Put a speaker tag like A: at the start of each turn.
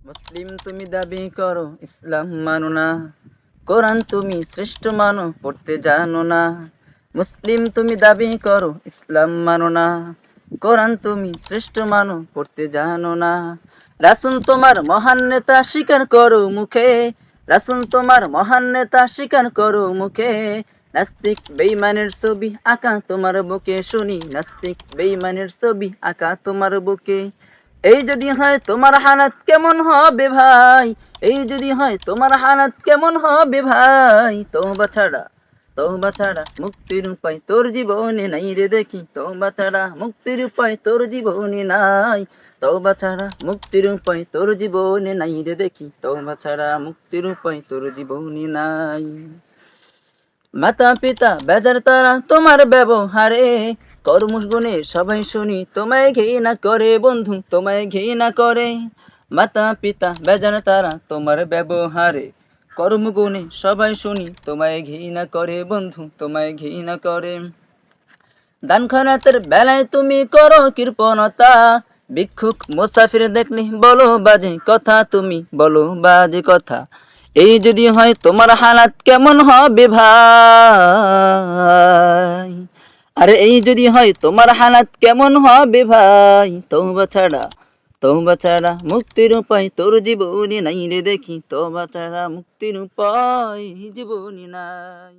A: মুসলিম তুমি দাবি করো ইসলাম মানো না, কোরআন তুমি শ্রেষ্ঠ মানো পড়তে জানো না। মুসলিম তুমি দাবি করো ইসলাম মানো না, কোরআন তুমি শ্রেষ্ঠ মানো পড়তে জানো না। রাসূল তোমার মহান নেতা স্বীকার করো মুখে, রাসূল তোমার মহান নেতা স্বীকার করো মুখে। নাস্তিক বেঈমানের ছবি আঁকা তোমার বুকে শুনি, নাস্তিক বেঈমানের ছবি আঁকা তোমার বুকে। এই যদি হয় তোমার হালাত কেমন হবে ভাই, এই যদি হয় তোমার হালাত কেমন হবে ভাই। তওবা ছাড়া মুক্তির উপায় তোর জীবনে নাই রে দেখি, তওবা ছাড়া মুক্তির উপায় তোর জীবনে নাই। তওবা ছাড়া মুক্তির উপায় তোর জীবনে নাই রে দেখি, তওবা ছাড়া মুক্তির উপায় তোর জীবনে নাই। মাতা পিতা বেজার তারা তোমার ব্যবহারে, কর্মগুণে সবাই শুনি তোমায় ঘৃণা করে বন্ধু, তোমায় ঘৃণা করে। মাতা পিতা বেজার তারা তোমার ব্যবহারে, কর্মগুণে সবাই শুনি তোমায় ঘৃণা করে বন্ধু, তোমায় ঘৃণা করে। দান খয়রাতের বেলায় তুমি করো কৃপণতা, ভিক্ষুক মুসাফির দেখলে বলো বাজে কথা, তুমি বলো বাজে কথা। এই যদি হয় তোমার হালাত কেমন হবে ভাই, আরে এই যদি হয় তোমার হালাত কেমন হবে ভাই। তওবা ছাড়া মুক্তির উপায় তোর জীবনে নাই রে দেখি, তওবা ছাড়া মুক্তির উপায় জীবনে নাই।